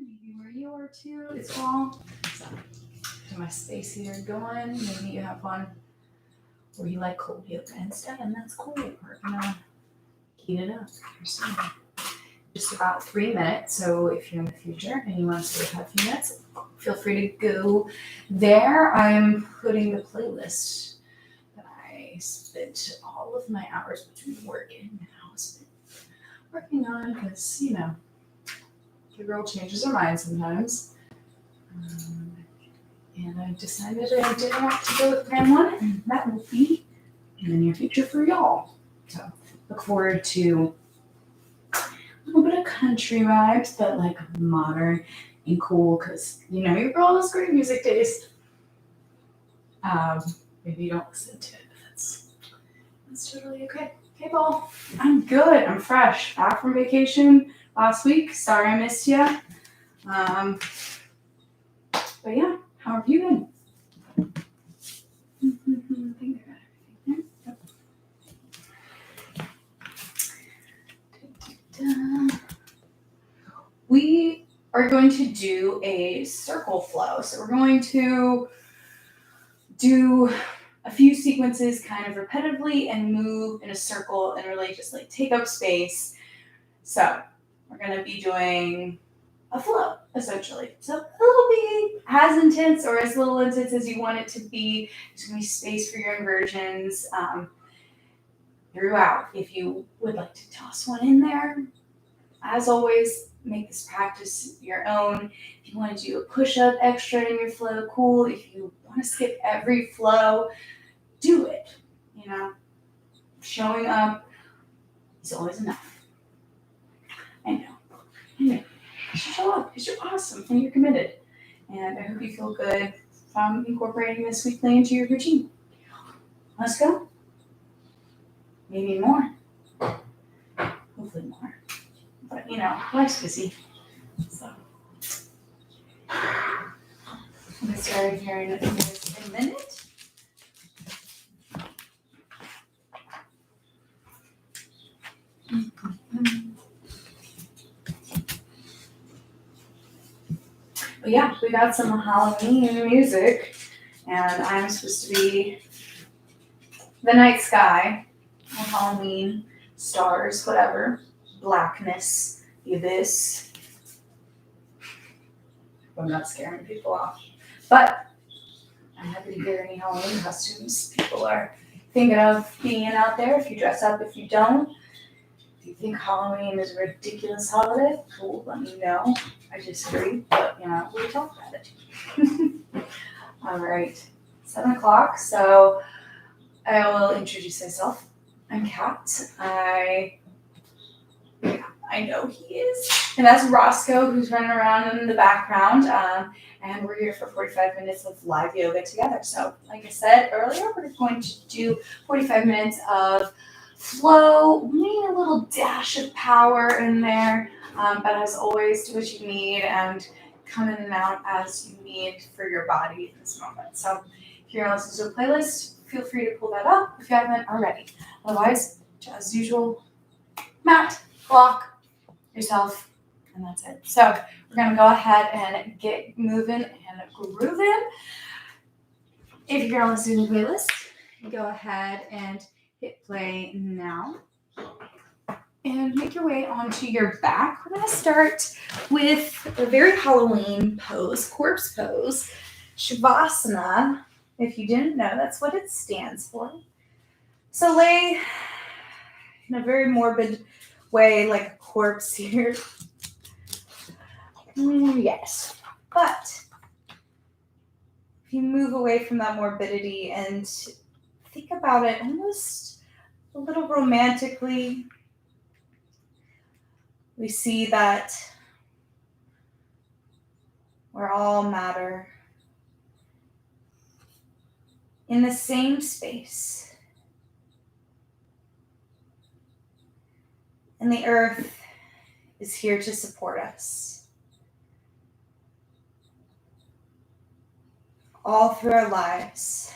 maybe where you are too as well. So, get my space heater going. Maybe you have one where you like cold yoga instead, and that's cool. We're gonna heat it up for some. Just about 3 minutes. So if you're in the future and you want to stay a few minutes, feel free to go there. I'm putting the playlist that I spent all of my hours between work and now working on, because the girl changes her mind sometimes. And I decided I didn't want to go with plan one, and that will be in the near future for y'all. So look forward to a little bit of country vibes, but like modern and cool, because your girl has great music taste. Maybe you don't listen to it, but that's totally okay. Hey, Paul, I'm good. I'm fresh. Back from vacation last week. Sorry I missed you. But yeah, how have you been? I think I got everything there. Yep. We are going to do a circle flow. So we're going to do a few sequences kind of repetitively and move in a circle and really just like take up space. So we're going to be doing a flow, essentially. So it'll be as intense or as little intense as you want it to be. There's going to be space for your inversions throughout. If you would like to toss one in there, as always, make this practice your own. If you want to do a push-up extra in your flow, cool. If you want to skip every flow, do it. Showing up is always enough. I know. You should show up because you're awesome and you're committed. And I hope you feel good from incorporating this weekly into your routine. Let's go. Maybe more. Hopefully more. But life's busy. So I'm gonna start here in a minute. But yeah, we got some Halloween music, and I'm supposed to be the night sky, or Halloween, stars, whatever, blackness, the abyss. I'm not scaring people off, but I'm happy to hear any Halloween costumes people are thinking of being out there. If you dress up, if you don't. If you think Halloween is a ridiculous holiday, cool, let me know. I disagree, but we talk about it. All right, 7 o'clock. So I will introduce myself. I'm Kat. I know he is, and that's Roscoe, who's running around in the background. And we're here for 45 minutes of live yoga together. So, like I said earlier, we're going to do 45 minutes of flow, maybe a little dash of power in there, but as always, do what you need and come in and out as you need for your body in this moment. So if you're listening to a playlist, feel free to pull that up if you haven't already. Otherwise, as usual, mat, block yourself, and that's it. So we're going to go ahead and get moving and grooving. If you're listening to the playlist, go ahead and hit play now and make your way onto your back. We're going to start with a very Halloween pose, corpse pose, Shavasana. If you didn't know, that's what it stands for. So lay in a very morbid way, like a corpse here. Yes, but if you move away from that morbidity and think about it almost a little romantically, we see that we're all matter in the same space. And the earth is here to support us. All through our lives,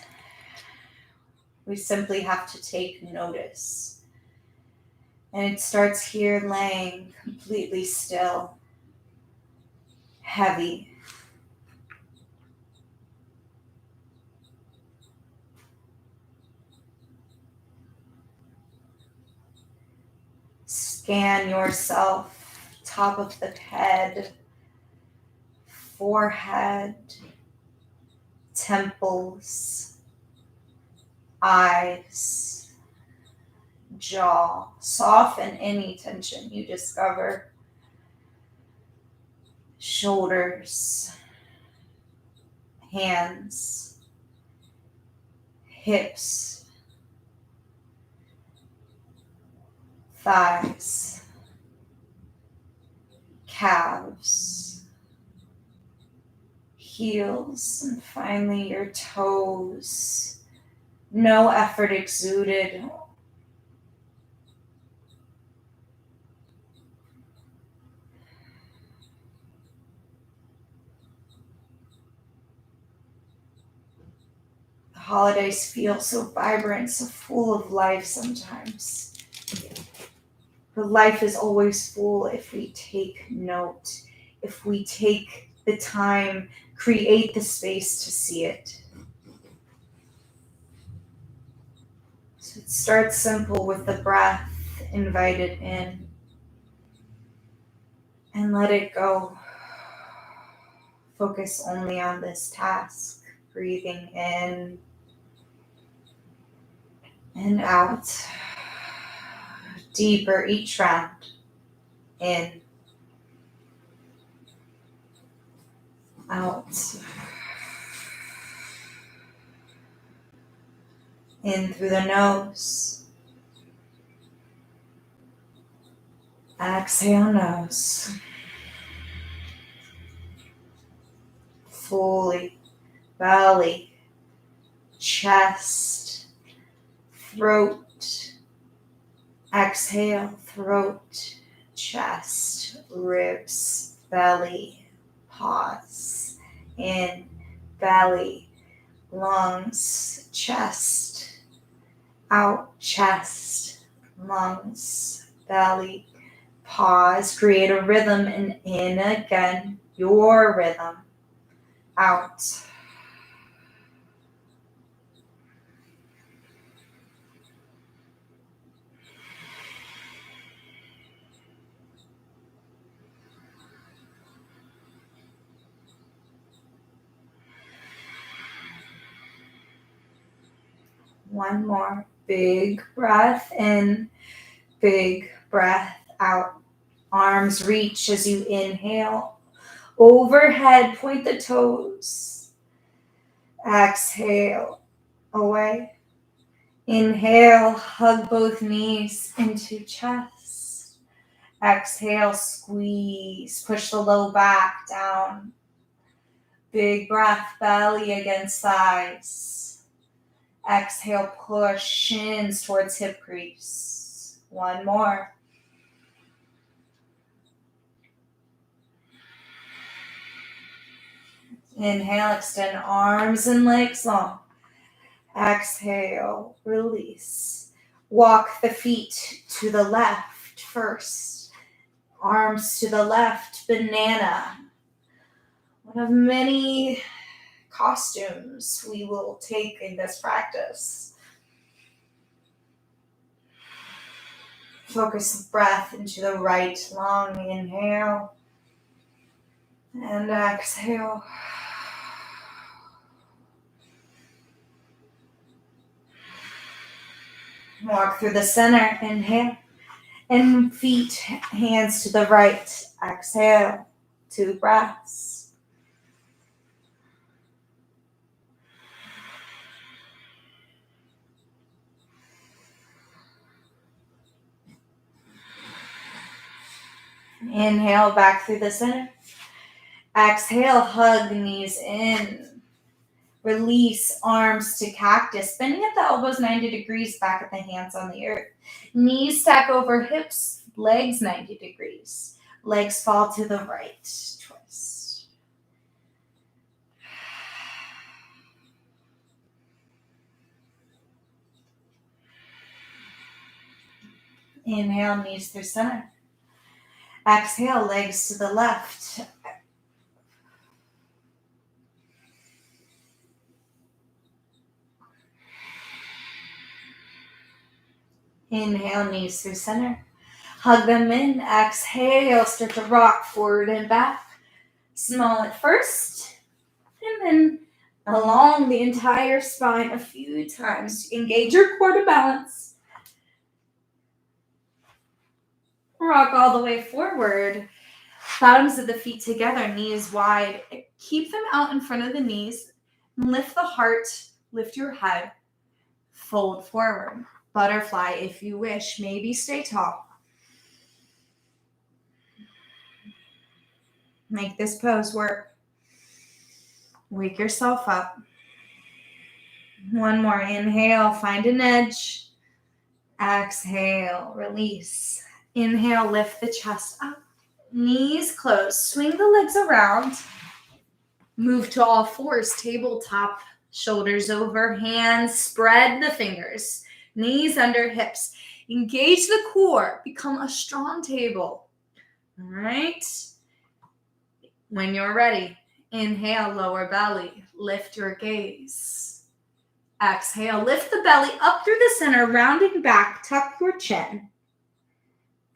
we simply have to take notice. And it starts here laying completely still. heavy. Scan yourself, top of the head, forehead, temples, eyes, jaw. Soften any tension you discover. Shoulders, hands, hips, thighs, calves, heels, and finally your toes. No effort exuded. The holidays feel so vibrant, so full of life sometimes. But life is always full if we take note, if we take the time, create the space to see it. So it starts simple with the breath, invite it in, and let it go. Focus only on this task, breathing in and out. Deeper each round. In, out. In through the nose. Exhale, nose. Fully. Belly. Chest. Throat. Exhale, throat. Chest. Ribs. Belly. Pause. In. Belly. Lungs. Chest. Out. Chest. Lungs. Belly. Pause. Create a rhythm and in again. Your rhythm. Out. One more. Big breath in. Big breath out. Arms reach as you inhale. Overhead, point the toes. Exhale, away. Inhale, hug both knees into chest. Exhale, squeeze, push the low back down. Big breath, belly against thighs. Exhale, push shins towards hip crease. One more. Inhale, extend arms and legs long. Exhale, release. Walk the feet to the left first. Arms to the left, banana. One of many costumes we will take in this practice. Focus the breath into the right lung. Inhale and exhale. Walk through the center. Inhale. And feet, hands to the right. Exhale. 2 breaths. Inhale, back through the center. Exhale, hug knees in. Release arms to cactus, bending at the elbows 90 degrees, back at the hands on the earth. Knees stack over hips, legs 90 degrees. Legs fall to the right. Twist. Inhale, knees through center. Exhale, legs to the left. Inhale, knees through center. Hug them in. Exhale, start to rock forward and back. Small at first, and then along the entire spine a few times. Engage your core to balance. Rock all the way forward. Bottoms of the feet together, knees wide. Keep them out in front of the knees. Lift the heart, lift your head. Fold forward. Butterfly if you wish. Maybe stay tall. Make this pose work. Wake yourself up. One more. Inhale, find an edge. Exhale, release. Inhale, lift the chest up. Knees closed. Swing the legs around. Move to all fours. Tabletop. Shoulders over. Hands. Spread the fingers. Knees under hips. Engage the core. Become a strong table. All right. When you're ready, inhale, lower belly. Lift your gaze. Exhale, lift the belly up through the center, rounding back, tuck your chin.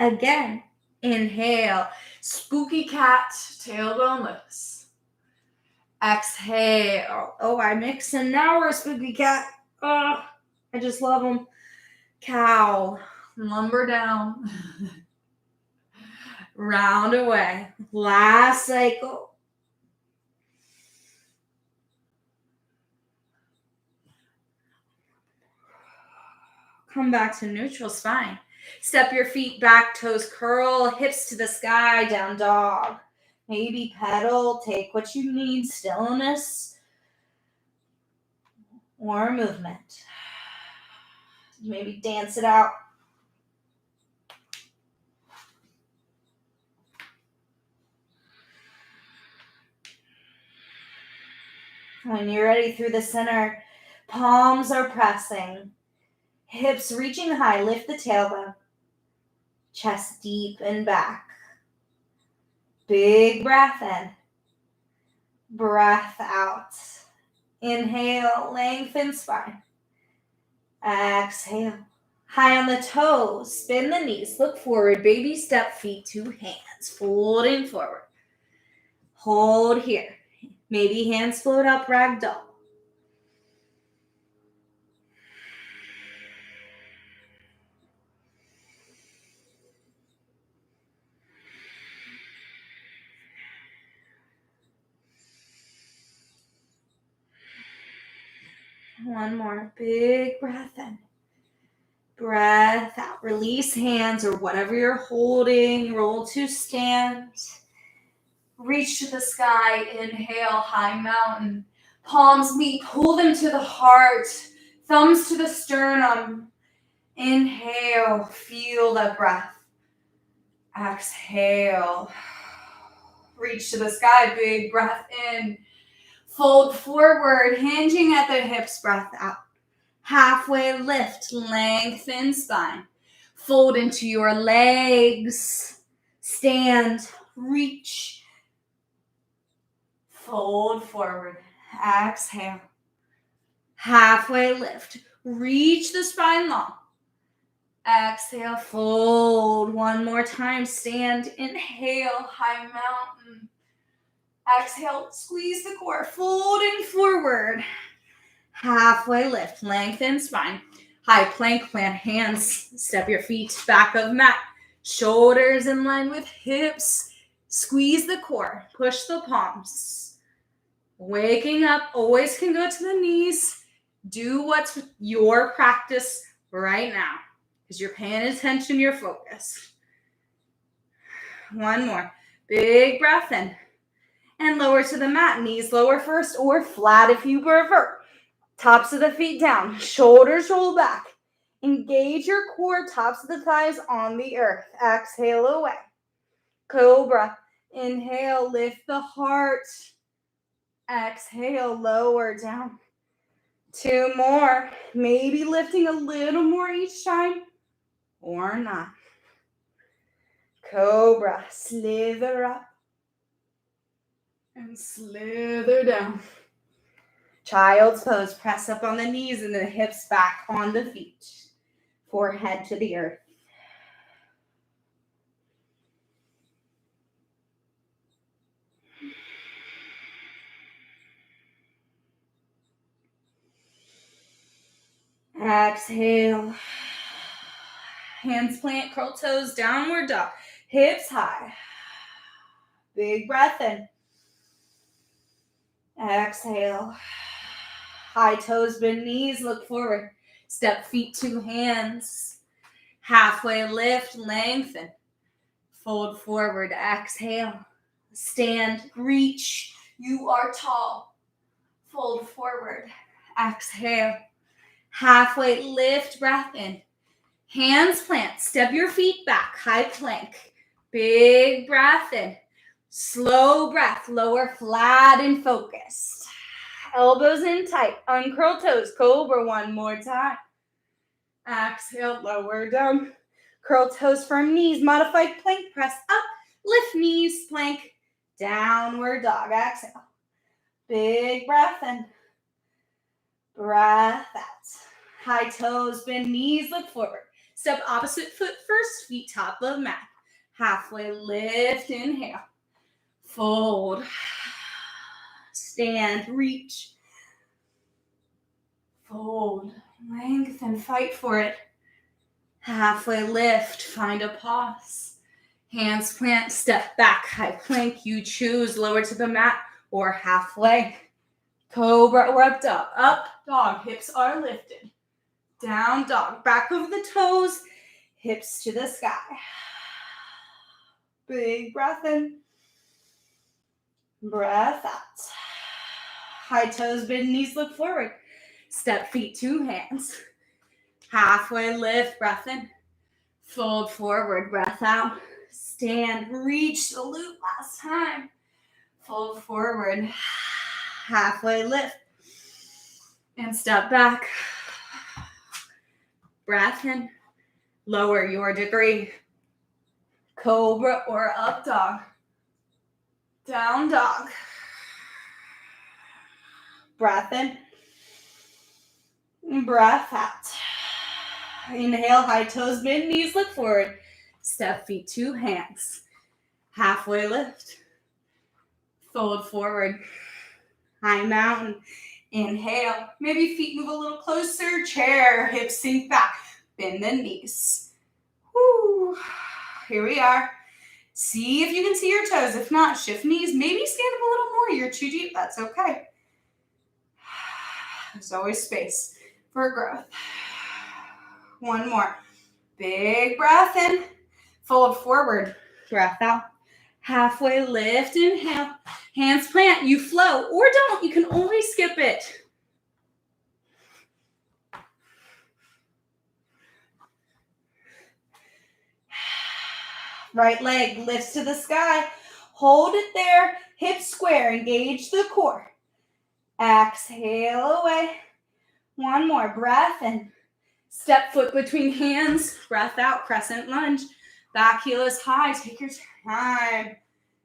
Again, inhale, spooky cat, tailbone lifts. Exhale. Oh, I mix in now we're a spooky cat. Oh, I just love them. Cow, lumber down. Round away. Last cycle. Come back to neutral spine. Step your feet back, toes curl, hips to the sky, down dog. Maybe pedal, take what you need, stillness or movement. Maybe dance it out. When you're ready, through the center, palms are pressing. Hips reaching high, lift the tailbone. Chest deep and back. Big breath in. Breath out. Inhale, lengthen spine. Exhale. High on the toes, spin the knees, look forward, baby step, feet to hands, folding forward. Hold here. Maybe hands float up, ragdoll. One more big breath in. Breath out. Release hands or whatever you're holding. Roll to stand. Reach to the sky. Inhale, high mountain. Palms meet. Pull them to the heart. Thumbs to the sternum. Inhale. Feel that breath. Exhale. Reach to the sky. Big breath in. Fold forward. Hinging at the hips. Breath out. Halfway lift, lengthen spine. Fold into your legs. Stand, reach. Fold forward. Exhale. Halfway lift. Reach the spine long. Exhale, fold. One more time. Stand, inhale, high mountain. Exhale, squeeze the core. Folding forward. Halfway lift, lengthen spine. High plank, plant hands. Step your feet back of mat. Shoulders in line with hips. Squeeze the core. Push the palms. Waking up, always can go to the knees. Do what's your practice right now. Because you're paying attention, you're focused. One more. Big breath in. And lower to the mat. Knees lower first or flat if you prefer. Tops of the feet down, shoulders roll back. Engage your core, tops of the thighs on the earth. Exhale away. Cobra. Inhale, lift the heart. Exhale, lower down. Two more. Maybe lifting a little more each time or not. Cobra. Slither up and slither down. Child's pose. Press up on the knees and the hips back on the feet. Forehead to the earth. Exhale. Hands plant, curl toes, downward dog. Hips high. Big breath in. Exhale. High toes, bend knees, look forward. Step feet to hands. Halfway lift, lengthen. Fold forward, exhale. Stand, reach. You are tall. Fold forward, exhale. Halfway lift, breath in. Hands plant, step your feet back, high plank. Big breath in. Slow breath, lower flat and focused. Elbows in tight, uncurl toes, cobra one more time. Exhale, lower down. Curl toes, firm knees, modified plank, press up. Lift knees, plank, downward dog. Exhale. Big breath in. Breath out. High toes, bend knees, look forward. Step opposite foot first, feet top of mat. Halfway lift, inhale. Fold. Stand, reach. Fold. Lengthen, fight for it. Halfway lift, find a pause. Hands plant, step back, high plank. You choose lower to the mat or halfway. Cobra or up dog. Hips are lifted. Down dog, back of the toes, hips to the sky. Big breath in. Breath out. High toes, bend knees, look forward. Step feet to hands. Halfway lift, breath in. Fold forward, breath out. Stand, reach, salute last time. Fold forward. Halfway lift. And step back. Breath in. Lower your degree. Cobra or up dog. Down dog. Breath in. Breath out. Inhale, high toes, bend knees, look forward. Step feet to hands. Halfway lift. Fold forward. High mountain. Inhale. Maybe feet move a little closer. Chair, hips sink back. Bend the knees. Woo. Here we are. See if you can see your toes. If not, shift knees. Maybe stand up a little more. You're too deep. That's okay. There's always space for growth. One more. Big breath in. Fold forward. Breath out. Halfway lift. Inhale. Hands plant. You flow or don't. You can always skip it. Right leg lifts to the sky. Hold it there. Hips square. Engage the core. Exhale away. One more. Breath in. Step foot between hands. Breath out. Crescent lunge. Back heel is high. Take your time.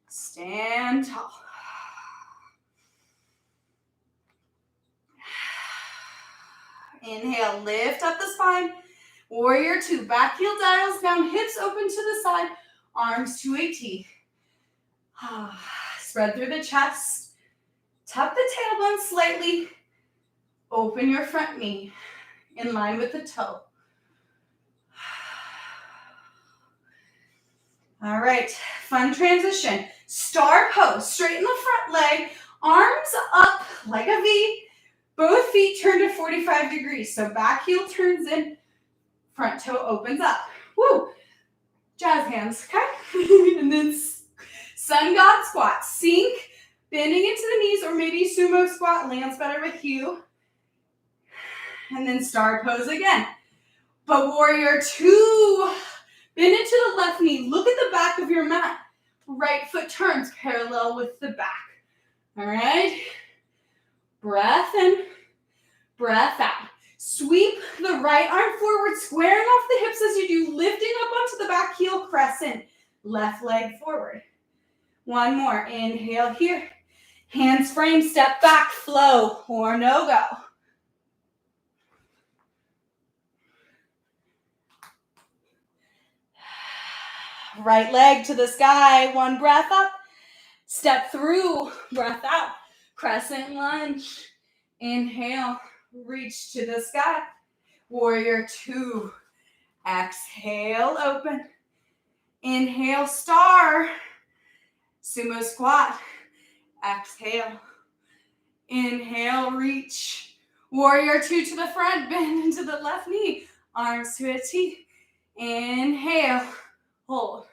Stand tall. Inhale. Lift up the spine. Warrior two. Back heel dials down. Hips open to the side. Arms to a T. Spread through the chest. Tuck the tailbone slightly. Open your front knee in line with the toe. All right, fun transition. Star pose. Straighten the front leg. Arms up like a V. Both feet turn to 45 degrees. So back heel turns in. Front toe opens up. Woo! Jazz hands, okay? And then sun god squat. Sink, bending into the knees, or maybe sumo squat lands better with you. And then star pose again. But warrior two. Bend into the left knee. Look at the back of your mat. Right foot turns parallel with the back. All right? Breath in, breath out. Sweep the right arm forward, squaring off the hips as you do, lifting up onto the back heel, crescent. Left leg forward. One more. Inhale here. Hands frame, step back, flow, or no go. Right leg to the sky. One breath up. Step through. Breath out. Crescent lunge. Inhale. Reach to the sky. Warrior two. Exhale, open. Inhale, star. Sumo squat. Exhale. Inhale, reach. Warrior two to the front, bend into the left knee. Arms to a T. Inhale, hold.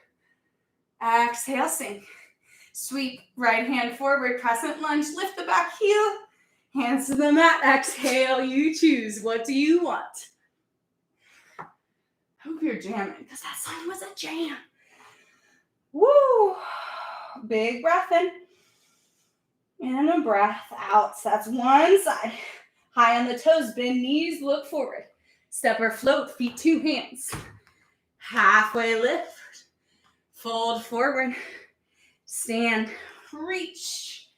Exhale, sink. Sweep, right hand forward, crescent lunge, lift the back heel. Hands to the mat, exhale, you choose. What do you want? I hope you're jamming, because that song was a jam. Woo! Big breath in. And a breath out. So that's one side. High on the toes, bend knees, look forward. Step or float, feet to hands. Halfway lift. Fold forward. Stand. Reach.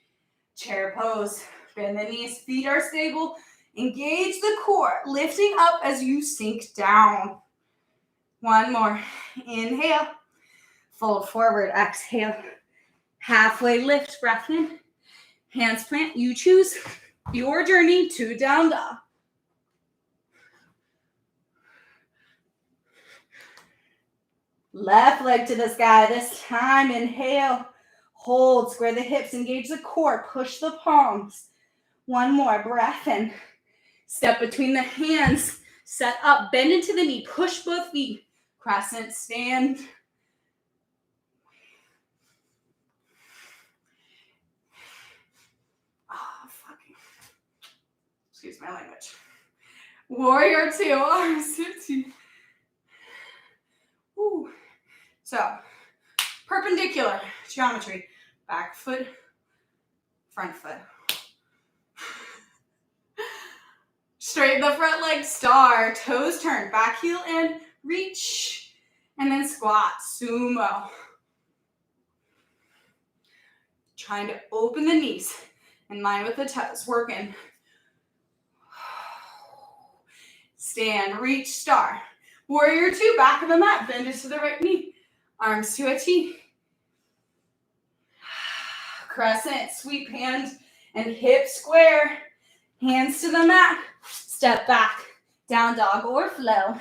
Chair pose. Bend the knees, feet are stable. Engage the core, lifting up as you sink down. One more. Inhale. Fold forward. Exhale. Halfway lift. Breath in. Hands plant. You choose your journey to down dog. Left leg to the sky. This time, inhale. Hold. Square the hips. Engage the core. Push the palms. One more. Breath in. Step between the hands. Set up. Bend into the knee. Push both feet. Crescent stand. Excuse my language. Warrior two, arms to T. Ooh. So, perpendicular geometry. Back foot, front foot. Straighten the front leg, star. Toes turn, back heel in, reach. And then squat, sumo. Trying to open the knees in line with the toes, working. Stand, reach, star. Warrior two, back of the mat, bend it to the right knee. Arms to a T. Crescent, sweep hands and hips square. Hands to the mat. Step back, down dog or flow.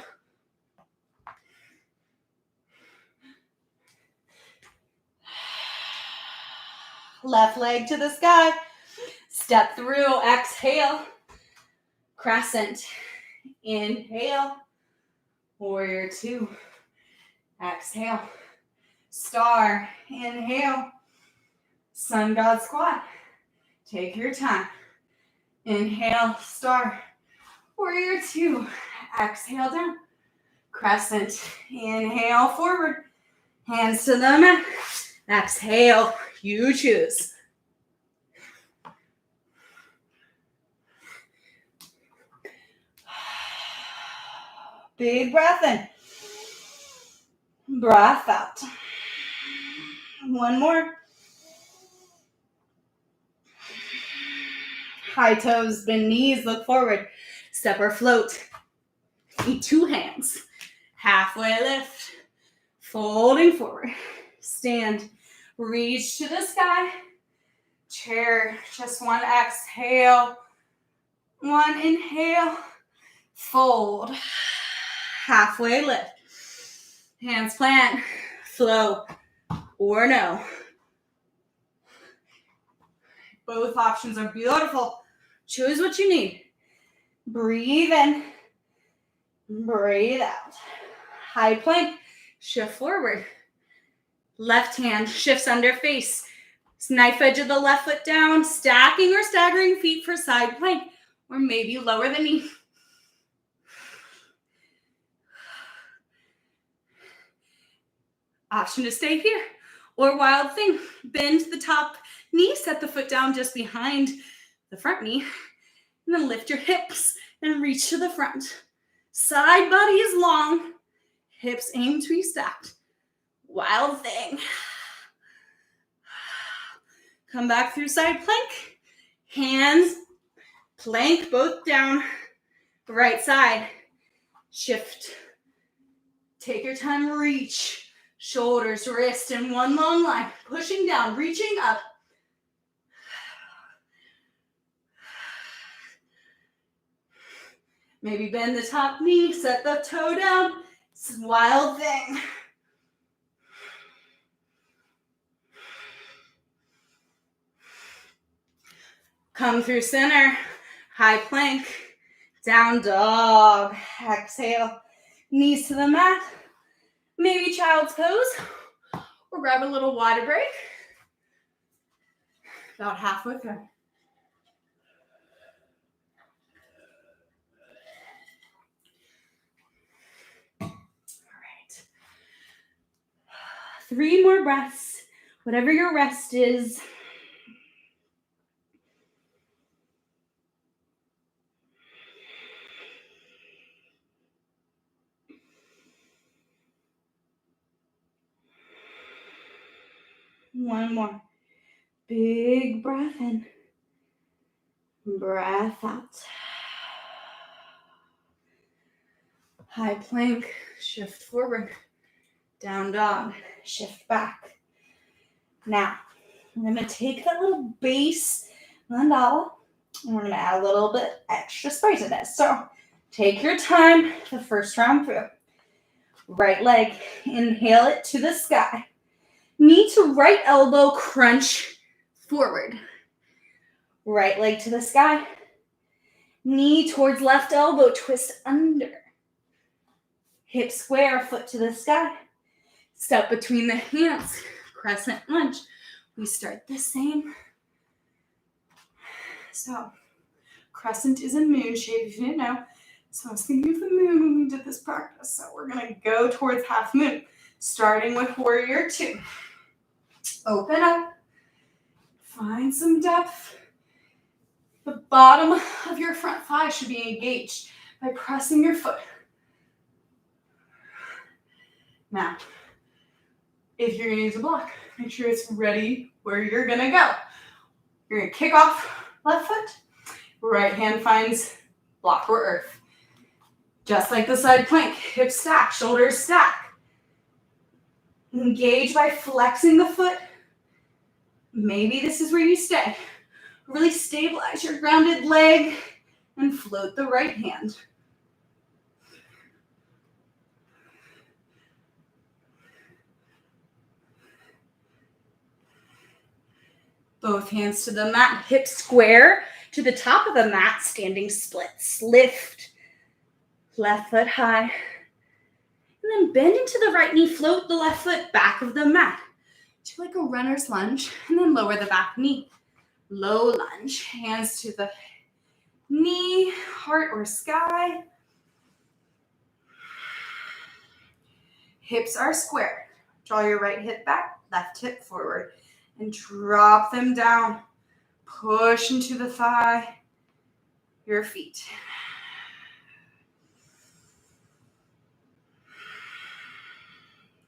Left leg to the sky. Step through, exhale. Crescent. Inhale. Warrior two. Exhale. Star. Inhale. Sun God squat. Take your time. Inhale. Star. Warrior two. Exhale down. Crescent. Inhale forward. Hands to the mat. Exhale. You choose. Big breath in. Breath out. One more. High toes, bend knees, look forward. Step or float. Feet to hands. Halfway lift. Folding forward. Stand. Reach to the sky. Chair. Just one exhale. One inhale. Fold. Halfway lift. Hands plant. Flow or no. Both options are beautiful. Choose what you need. Breathe in. Breathe out. High plank. Shift forward. Left hand shifts under face. Knife edge of the left foot down. Stacking or staggering feet for side plank. Or maybe lower the knee. Option to stay here. Or wild thing. Bend the top knee. Set the foot down just behind the front knee. And then lift your hips and reach to the front. Side body is long. Hips aim to be stacked. Wild thing. Come back through side plank. Hands, plank, both down. Right side. Shift. Take your time, reach. Shoulders, wrist in one long line. Pushing down, reaching up. Maybe bend the top knee, set the toe down. It's a wild thing. Come through center, high plank, down dog. Exhale, knees to the mat. Maybe child's pose, or grab a little water break. About halfway through. All right. 3 more breaths, whatever your rest is. One more. Big breath in. Breath out. High plank, shift forward. Down dog, shift back. Now, we're going to take that little base mandala and we're going to add a little bit extra spice to this. So, take your time the first round through. Right leg, inhale it to the sky. Knee to right elbow, crunch forward. Right leg to the sky. Knee towards left elbow, twist under. Hip square, foot to the sky. Step between the hands, crescent lunge. We start the same. So, crescent is a moon shape, if you didn't know. So I was thinking of the moon when we did this practice. So we're going to go towards half moon, starting with warrior 2. Open up. Find some depth. The bottom of your front thigh should be engaged by pressing your foot. Now, if you're going to use a block, make sure it's ready where you're going to go. You're going to kick off left foot. Right hand finds block or earth. Just like the side plank, hips stack, shoulders stack. Engage by flexing the foot. Maybe this is where you stay. Really stabilize your grounded leg and float the right hand. Both hands to the mat, hips square to the top of the mat, standing splits. Lift, left foot high. And then bend into the right knee, float the left foot back of the mat. Do like a runner's lunge, and then lower the back knee. Low lunge, hands to the knee, heart or sky. Hips are square. Draw your right hip back, left hip forward, and drop them down. Push into the thigh, your feet.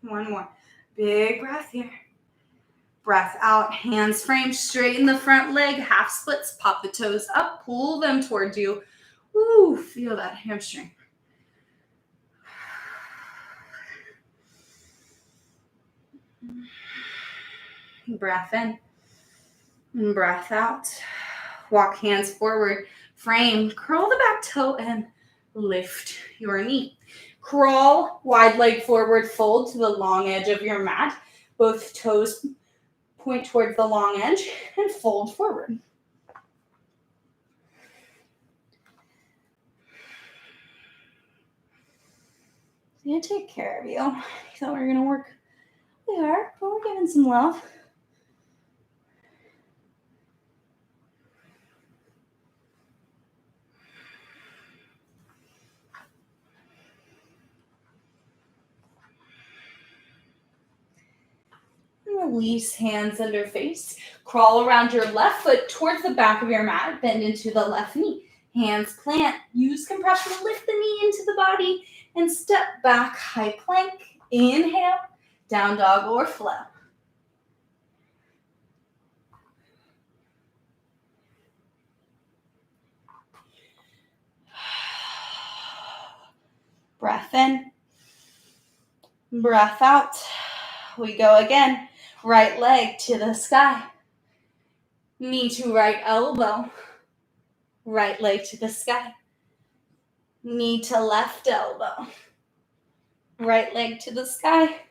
One more. Big breath here. Breath out, hands framed, straighten the front leg, half splits, pop the toes up, pull them towards you. Ooh, feel that hamstring. Breath in, and breath out. Walk hands forward, frame, curl the back toe and lift your knee. Crawl, wide leg forward, fold to the long edge of your mat. Both toes point towards the long edge and fold forward. It's going to take care of you. I thought we were going to work. We are, but we're giving some love. Release hands under face. Crawl around your left foot towards the back of your mat. Bend into the left knee. Hands plant. Use compression to lift the knee into the body. And step back, high plank. Inhale, down dog or flow. Breath in. Breath out. We go again. Right leg to the sky. Knee to right elbow. Right leg to the sky. Knee to left elbow. Right leg to the sky.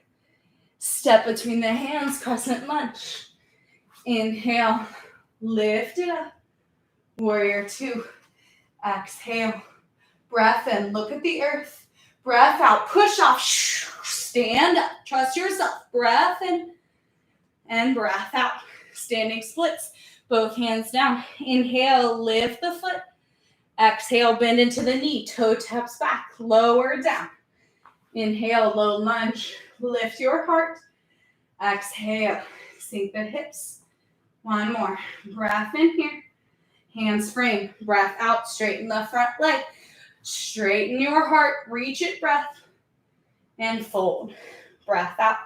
Step between the hands, crescent lunge. Inhale, lift it up. Warrior two. Exhale. Breath in, look at the earth. Breath out, push off. Stand up, trust yourself. Breath in and breath out. Standing splits, both hands down. Inhale, lift the foot. Exhale, bend into the knee. Toe taps back, lower down. Inhale, low lunge. Lift your heart. Exhale, sink the hips. One more. Breath in here. Hands frame. Breath out. Straighten the front leg. Straighten your heart. Reach it. Breath. And fold. Breath out.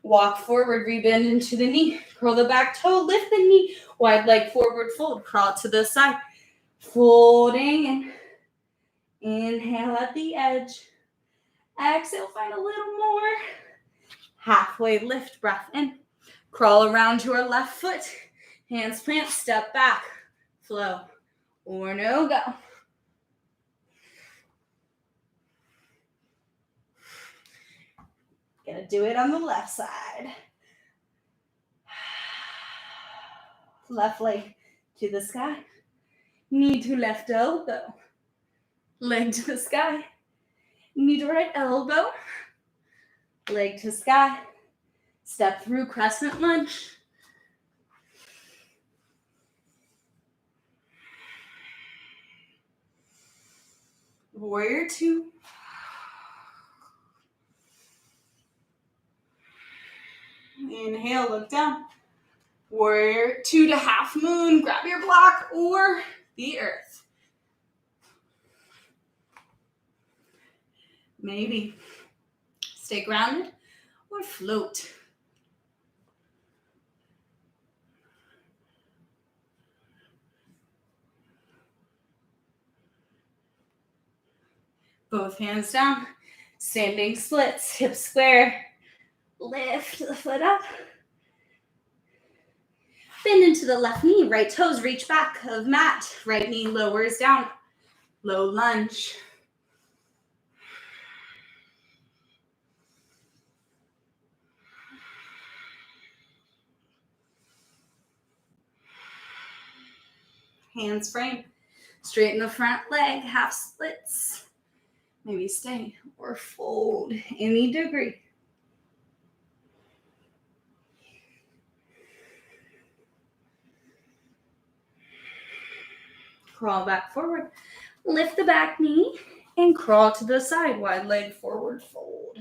Walk forward. Rebend into the knee. Curl the back toe. Lift the knee. Wide leg forward. Fold. Crawl to the side. Folding in. Inhale at the edge. Exhale. Find a little more. Halfway lift. Breath in. Crawl around your left foot. Hands plant. Step back. Flow. Or no go. Gonna do it on the left side. Left leg to the sky. Knee to left elbow. Leg to the sky. Knee to right elbow. Leg to sky. Step through crescent lunge. Warrior two. Inhale, look down. Warrior two to half moon. Grab your block or the earth. Maybe stay grounded or float. Both hands down. Standing splits. Hips square. Lift the foot up. Bend into the left knee. Right toes reach back of mat. Right knee lowers down. Low lunge. Hands frame. Straighten the front leg. Half splits. Maybe stay or fold any degree. Crawl back forward. Lift the back knee and crawl to the side. Wide leg forward fold.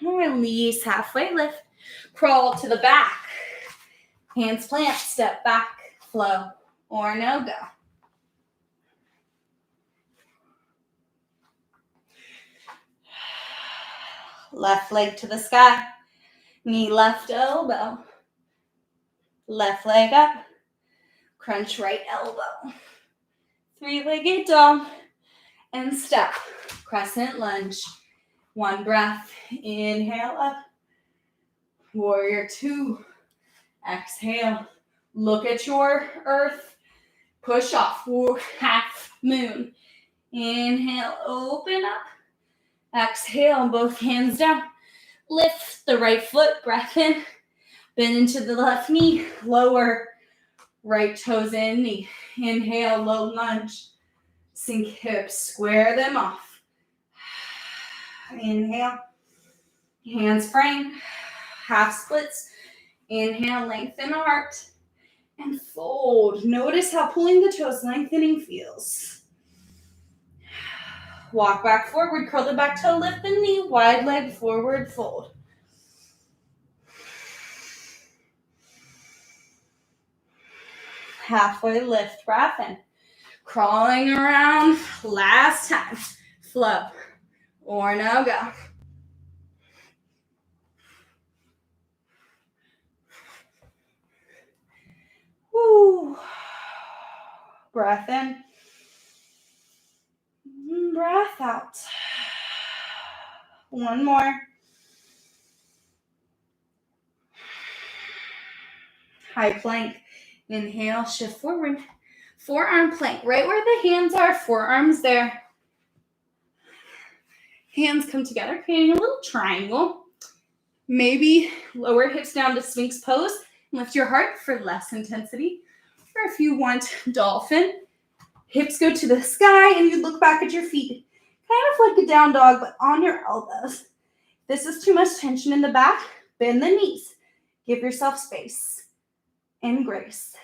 Release, halfway lift. Crawl to the back. Hands plant, step back, flow, or no go. Left leg to the sky. Knee left elbow. Left leg up. Crunch right elbow. Three-legged dog. And step. Crescent lunge. One breath. Inhale up. Warrior two. Exhale. Look at your earth. Push off. Half moon. Inhale. Open up. Exhale. Both hands down. Lift the right foot. Breath in. Bend into the left knee. Lower. Right toes in. Knee. Inhale. Low lunge. Sink hips. Square them off. Inhale. Hands frame. Half splits. Inhale, lengthen heart. And fold. Notice how pulling the toes lengthening feels. Walk back forward. Curl the back toe. Lift the knee. Wide leg forward fold. Halfway lift. Breath in. Crawling around. Last time. Flow. Or no go. Woo. Breath in. Breath out. One more. High plank. Inhale, shift forward. Forearm plank, right where the hands are, forearms there. Hands come together, creating a little triangle. Maybe lower hips down to Sphinx pose. Lift your heart for less intensity. Or if you want dolphin, hips go to the sky and you look back at your feet. Kind of like a down dog, but on your elbows. This is too much tension in the back. Bend the knees. Give yourself space and grace.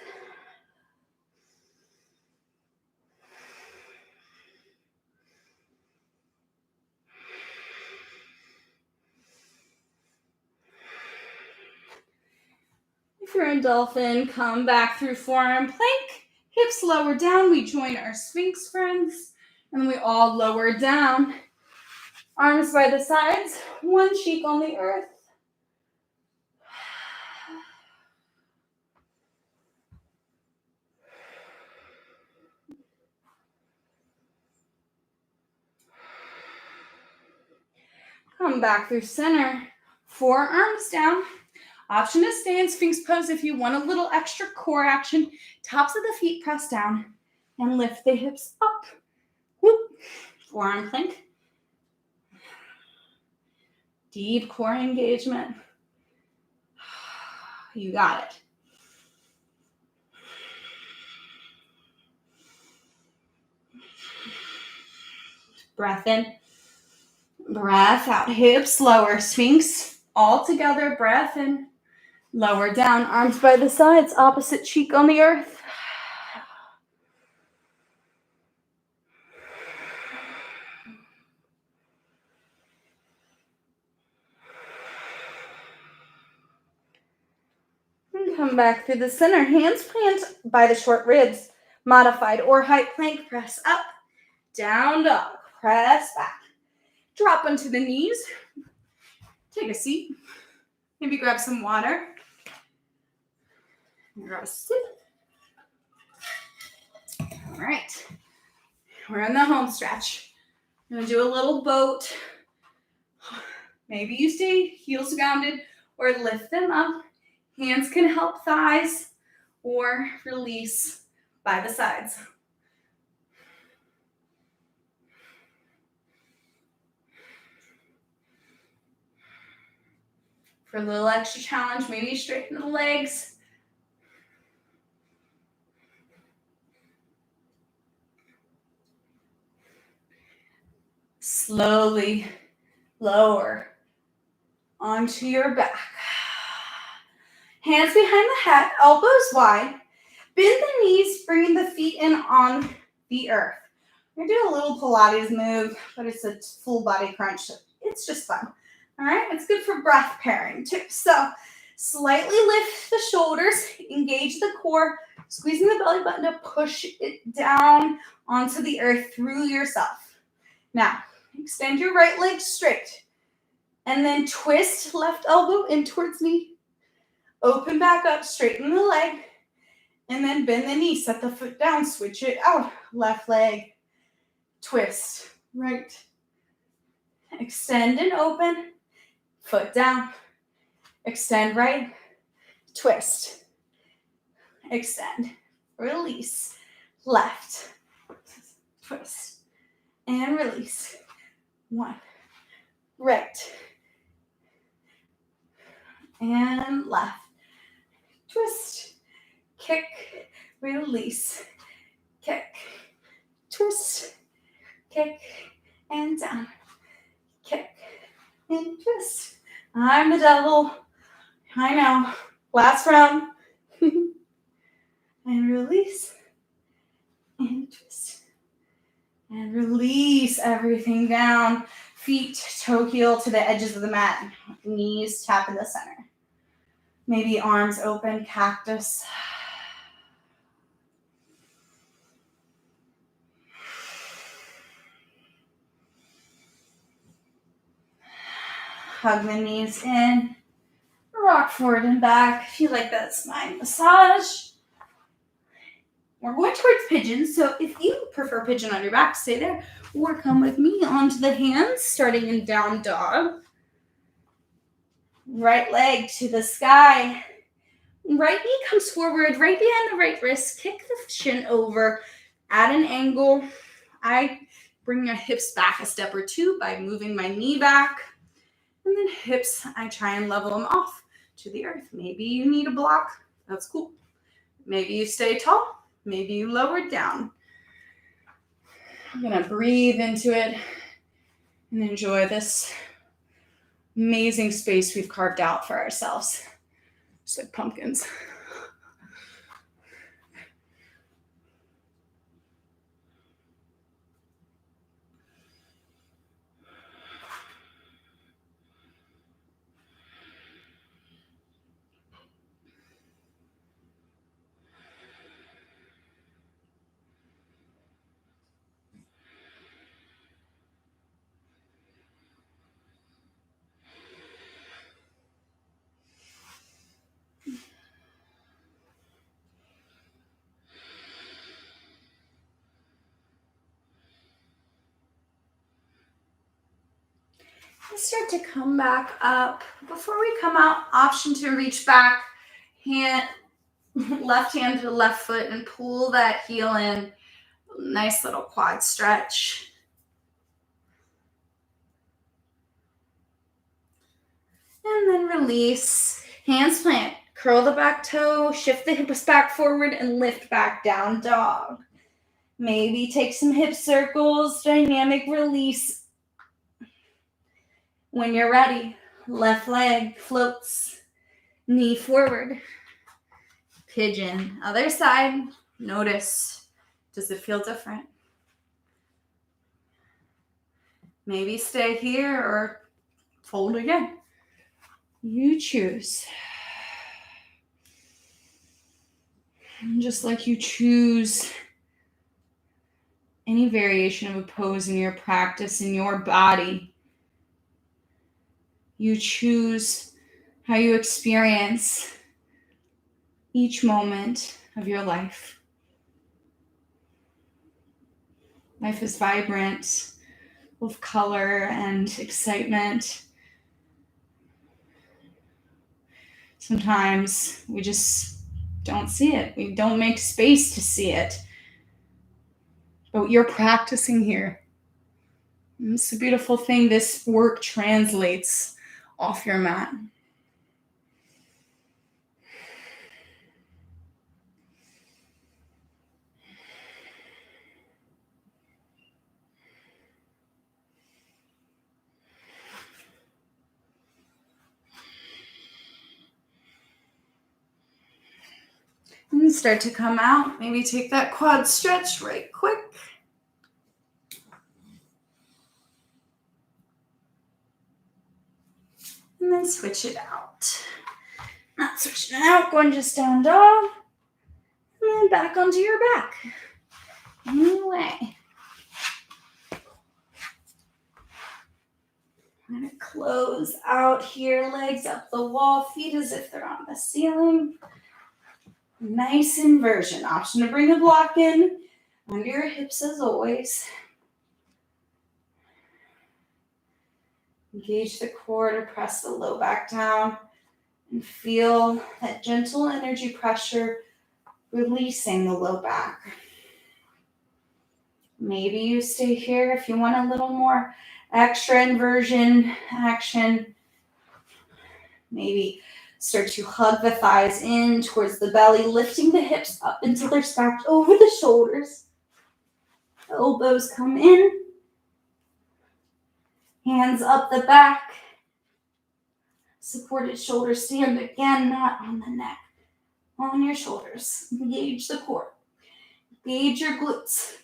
If you're in dolphin, come back through forearm plank. Hips lower down. We join our Sphinx friends. And we all lower down. Arms by the sides. One cheek on the earth. Come back through center. Forearms down. Option to stay in Sphinx pose if you want a little extra core action. Tops of the feet press down and lift the hips up. Whoop. Forearm plank. Deep core engagement. You got it. Breath in. Breath out. Hips lower. Sphinx all together. Breath in. Lower down. Arms by the sides. Opposite cheek on the earth. And come back through the center. Hands plant by the short ribs. Modified or high plank. Press up. Down dog. Press back. Drop onto the knees. Take a seat. Maybe grab some water. Grab a sip. All right. We're in the home stretch. I'm going to do a little boat. Maybe you stay heels grounded or lift them up. Hands can help thighs or release by the sides. For a little extra challenge, maybe straighten the legs. Slowly lower onto your back. Hands behind the head, elbows wide. Bend the knees, bringing the feet in on the earth. We're going to do a little Pilates move, but it's a full body crunch. So it's just fun. All right, it's good for breath pairing too. So slightly lift the shoulders, engage the core, squeezing the belly button to push it down onto the earth through yourself. Now, extend your right leg straight and then twist left elbow in towards me. Open back up, straighten the leg, and then bend the knee, set the foot down, switch it out. Left leg, twist, right. Extend and open, foot down. Extend right, twist. Extend, release, left, twist, and release. One, right, and left. Twist, kick, release, kick, twist, kick, and down, kick, and twist. I'm the devil. I know. Last round. And release, and twist, and release everything down. Feet toe heel to the edges of the mat. Knees tap in the center. Maybe arms open, cactus. Hug the knees in. Rock forward and back. If you like that spine massage. We're going towards pigeon, so if you prefer pigeon on your back, stay there. Or come with me onto the hands, starting in down dog. Right leg to the sky. Right knee comes forward, right behind the right wrist. Kick the shin over at an angle. I bring my hips back a step or two by moving my knee back. And then hips, I try and level them off to the earth. Maybe you need a block. That's cool. Maybe you stay tall. Maybe you lower it down. I'm going to breathe into it and enjoy this amazing space we've carved out for ourselves. Just like pumpkins. Let's start to come back up. Before we come out, option to reach back, left hand to the left foot and pull that heel in. Nice little quad stretch. And then release. Hands plant. Curl the back toe, shift the hips back forward, and lift back down dog. Maybe take some hip circles, dynamic release. When you're ready, left leg floats, knee forward. Pigeon, other side. Notice, does it feel different? Maybe stay here or fold again. You choose. And just like you choose any variation of a pose in your practice, in your body, you choose how you experience each moment of your life. Life is vibrant, with color and excitement. Sometimes we just don't see it. We don't make space to see it. But you're practicing here. And it's a beautiful thing. This work translates off your mat. And start to come out. Maybe take that quad stretch right quick. And then switch it out. Not switching it out, going just down dog. And then back onto your back. Anyway. I'm going to close out here, legs up the wall, feet as if they're on the ceiling. Nice inversion. Option to bring a block in under your hips as always. Engage the core to press the low back down and feel that gentle energy pressure releasing the low back. Maybe you stay here if you want a little more extra inversion action. Maybe start to hug the thighs in towards the belly, lifting the hips up until they're stacked over the shoulders. Elbows come in. Hands up the back. Supported shoulders stand again, not on the neck. On your shoulders. Engage the core. Engage your glutes.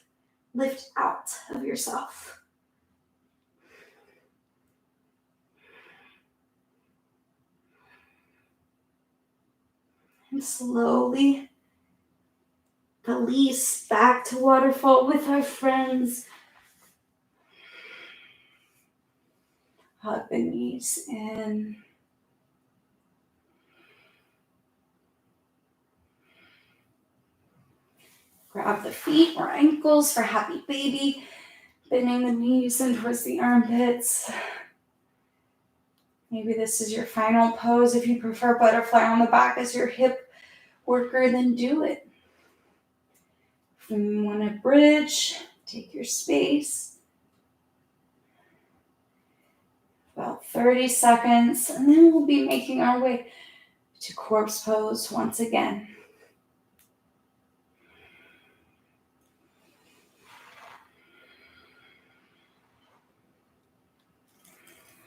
Lift out of yourself. And slowly release back to waterfall with our friends. Hug the knees in. Grab the feet or ankles for happy baby. Bending the knees in towards the armpits. Maybe this is your final pose. If you prefer butterfly on the back as your hip worker, then do it. If you want to bridge, take your space. About 30 seconds, and then we'll be making our way to corpse pose once again.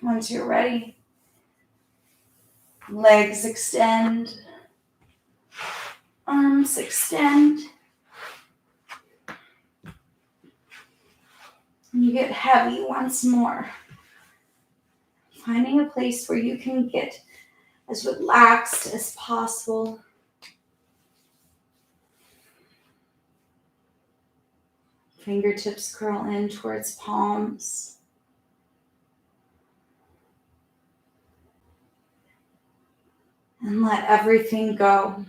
Once you're ready, legs extend, arms extend. And you get heavy once more. Finding a place where you can get as relaxed as possible. Fingertips curl in towards palms. And let everything go.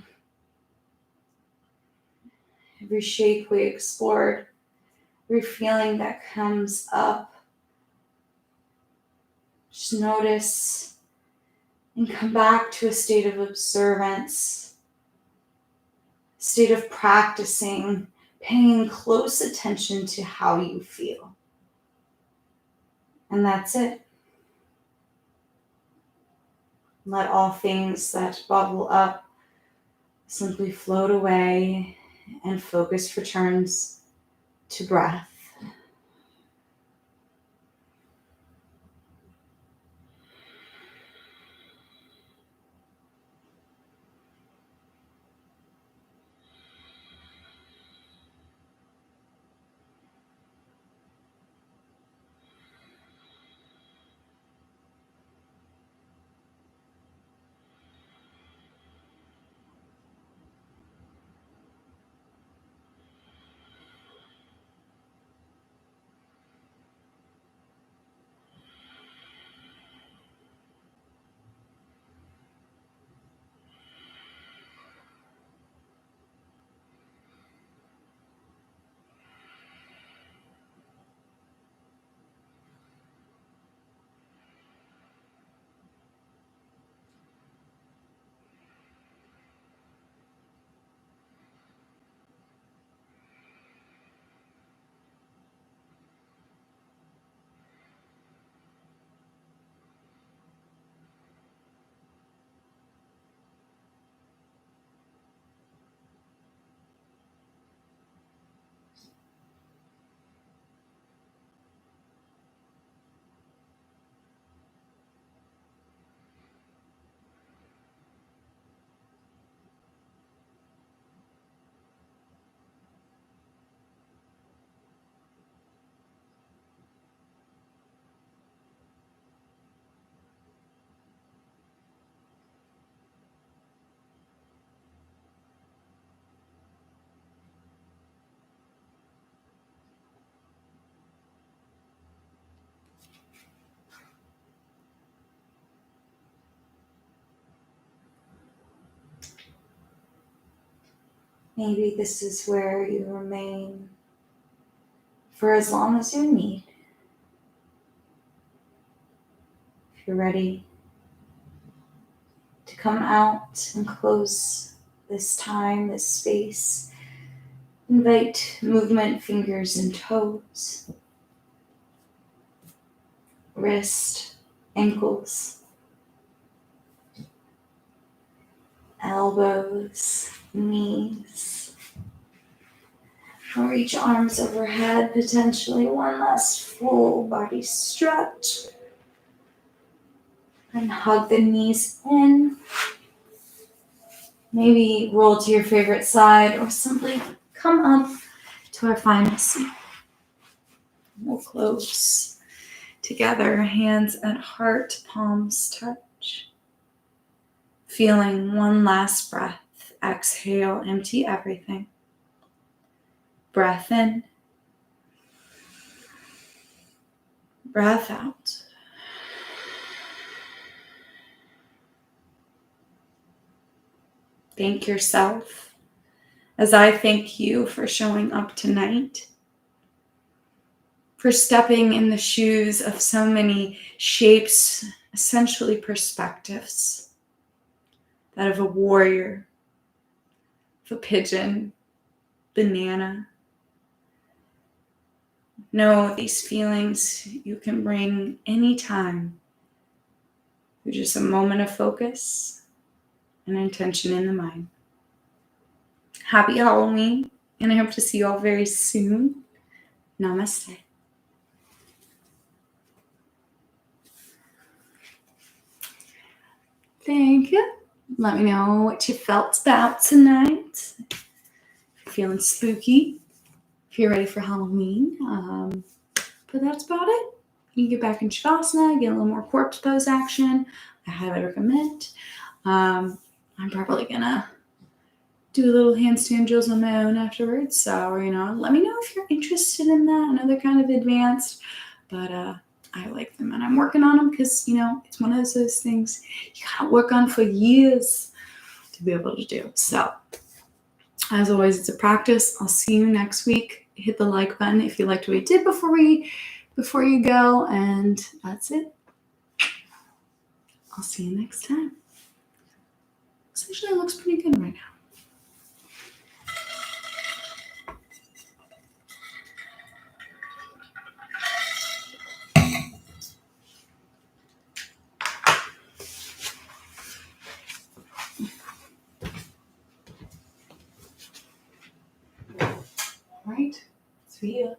Every shape we explored, every feeling that comes up, just notice and come back to a state of observance, state of practicing, paying close attention to how you feel. And that's it. Let all things that bubble up simply float away, and focus returns to breath. Maybe this is where you remain for as long as you need. If you're ready to come out and close this time, this space, invite movement, fingers and toes, wrist, ankles, elbows, knees. Reach arms overhead, potentially one last full body stretch. And hug the knees in. Maybe roll to your favorite side or simply come up to our final seat. We'll close together, hands at heart, palms touch. Feeling one last breath. Exhale, empty everything. Breath in. Breath out. Thank yourself as I thank you for showing up tonight, for stepping in the shoes of so many shapes, essentially perspectives, that of a warrior, of a pigeon, banana. Know these feelings you can bring anytime through just a moment of focus and intention in the mind. Happy Halloween, and I hope to see you all very soon. Namaste. Thank you. Let me know what you felt about tonight. If you're feeling spooky, if you're ready for Halloween. But that's about it. You can get back in Shavasana, get a little more corpse pose action. I highly recommend. I'm probably gonna do a little handstand drills on my own afterwards. So, let me know if you're interested in that. I know they're kind of advanced, but I like them and I'm working on them because, it's one of those things you gotta work on for years to be able to do. So, as always, it's a practice. I'll see you next week. Hit the like button if you liked what we did before you go, and that's it. I'll see you next time. This actually looks pretty good right now. All right, see ya.